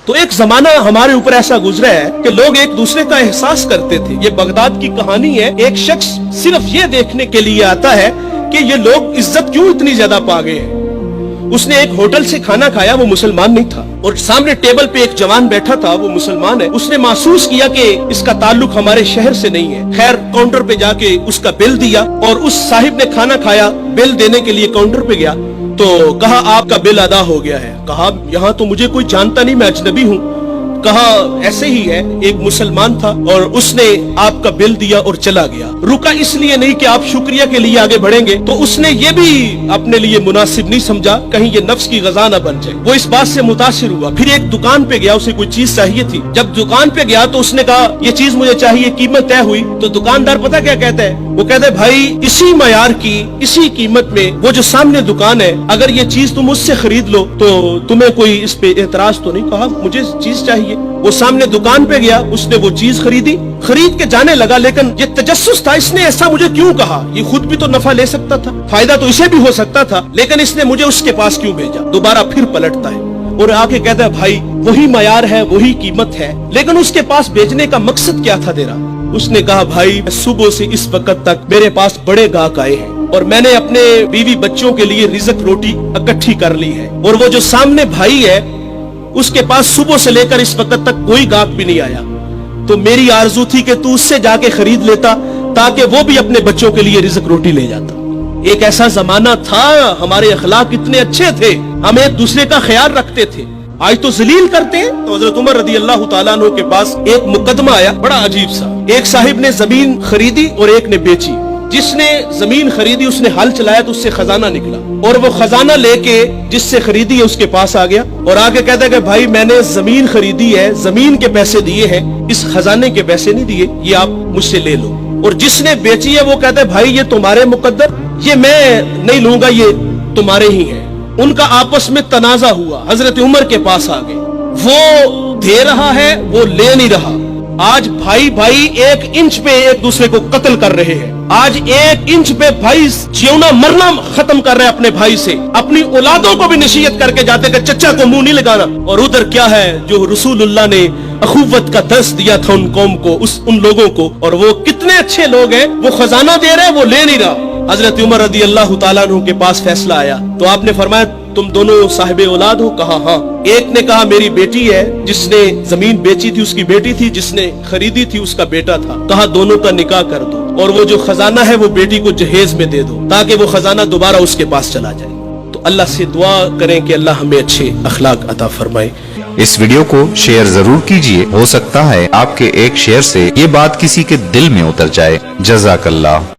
تو ایک زمانہ ہمارے اوپر ایسا گزرا ہے کہ لوگ ایک دوسرے کا احساس کرتے تھے. یہ بغداد کی کہانی ہے. ایک شخص صرف یہ دیکھنے کے لیے آتا ہے کہ یہ لوگ عزت کیوں اتنی زیادہ پا گئے ہیں. اس نے ایک ہوٹل سے کھانا کھایا, وہ مسلمان نہیں تھا, اور سامنے ٹیبل پہ ایک جوان بیٹھا تھا, وہ مسلمان ہے. اس نے محسوس کیا کہ اس کا تعلق ہمارے شہر سے نہیں ہے. خیر کاؤنٹر پہ جا کے اس کا بل دیا, اور اس صاحب نے کھانا کھایا, بل دینے کے لیے کاؤنٹر پہ گیا تو کہا آپ کا بل ادا ہو گیا ہے. کہا یہاں تو مجھے کوئی جانتا نہیں, میں اجنبی ہوں. کہا ایسے ہی ہے, ایک مسلمان تھا اور اس نے آپ کا بل دیا اور چلا گیا. رکا اس لیے نہیں کہ آپ شکریہ کے لیے آگے بڑھیں گے, تو اس نے یہ بھی اپنے لیے مناسب نہیں سمجھا کہیں یہ نفس کی غذا نہ بن جائے. وہ اس بات سے متاثر ہوا. پھر ایک دکان پہ گیا, اسے کوئی چیز چاہیے تھی. جب دکان پہ گیا تو اس نے کہا یہ چیز مجھے چاہیے, قیمت طے ہوئی. تو دکاندار پتہ کیا کہتا ہے, وہ کہتا ہے بھائی اسی معیار کی اسی قیمت میں وہ جو سامنے دکان ہے, اگر یہ چیز تم اس سے خرید لو تو تمہیں کوئی اس پہ اعتراض تو نہیں. کہا مجھے چیز چاہیے. وہ سامنے دکان پہ گیا, اس نے وہ چیز خریدی, خرید کے جانے لگا. لیکن یہ تجسس تھا, اس نے ایسا مجھے کیوں کہا, یہ خود بھی تو نفع لے سکتا تھا, فائدہ تو اسے بھی ہو سکتا تھا, لیکن اس نے مجھے اس کے پاس کیوں بھیجا. دوبارہ پھر پلٹتا ہے اور آ کے کہتا ہے بھائی وہی معیار ہے, وہی قیمت ہے, لیکن اس کے پاس بیچنے کا مقصد کیا تھا تیرا. اس نے کہا بھائی صبح سے اس وقت تک میرے پاس بڑے گاہک آئے ہیں اور میں نے اپنے بیوی بچوں کے لیے رزق روٹی اکٹھی کر لی ہے, اور وہ جو سامنے بھائی ہے اس کے پاس صبح سے لے کر اس وقت تک کوئی گاہک بھی نہیں آیا. تو میری آرزو تھی کہ تو اس سے جا کے خرید لیتا تاکہ وہ بھی اپنے بچوں کے لیے رزق روٹی لے جاتا. ایک ایسا زمانہ تھا, ہمارے اخلاق اتنے اچھے تھے, ہم ایک دوسرے کا خیال رکھتے تھے. آج تو ذلیل کرتے ہیں. تو حضرت عمر رضی اللہ تعالیٰ عنہ کے پاس ایک مقدمہ آیا بڑا عجیب سا. ایک صاحب نے زمین خریدی اور ایک نے بیچی. جس نے زمین خریدی اس نے ہل چلایا تو اس سے خزانہ نکلا, اور وہ خزانہ لے کے جس سے خریدی ہے اس کے پاس آ گیا اور آگے کہتا ہے کہ بھائی میں نے زمین خریدی ہے, زمین کے پیسے دیے ہیں, اس خزانے کے پیسے نہیں دیے, یہ آپ مجھ سے لے لو. اور جس نے بیچی ہے وہ کہتا ہے بھائی یہ تمہارے مقدر, یہ میں نہیں لوں گا, یہ تمہارے ہی ہیں. ان کا آپس میں تنازع ہوا, حضرت عمر کے پاس آ گئے. وہ دے رہا ہے, وہ لے نہیں رہا. آج بھائی بھائی ایک انچ پہ ایک دوسرے کو قتل کر رہے ہیں. آج ایک انچ پہ بھائی جیونا مرنا ختم کر رہے ہیں اپنے بھائی سے. اپنی اولادوں کو بھی نصیحت کر کے جاتے کہ چچا کو منہ نہیں لگانا. اور ادھر کیا ہے جو رسول اللہ نے اخوت کا درس دیا تھا ان قوم کو, ان لوگوں کو, اور وہ کتنے اچھے لوگ ہیں, وہ خزانہ دے رہے, وہ لے نہیں رہا. حضرت عمر رضی اللہ تعالیٰ عنہ کے پاس فیصلہ آیا تو آپ نے فرمایا تم دونوں صاحب اولاد ہو. کہا ہاں. ایک نے کہا میری بیٹی ہے, جس نے زمین بیچی تھی اس کی بیٹی تھی, جس نے خریدی تھی اس کا بیٹا تھا. کہا دونوں کا نکاح کر دو, اور وہ جو خزانہ ہے وہ بیٹی کو جہیز میں دے دو تاکہ وہ خزانہ دوبارہ اس کے پاس چلا جائے. تو اللہ سے دعا کریں کہ اللہ ہمیں اچھے اخلاق عطا فرمائے. اس ویڈیو کو شیئر ضرور کیجئے, ہو سکتا ہے آپ کے ایک شیئر سے یہ بات کسی کے دل میں اتر جائے. جزاک اللہ.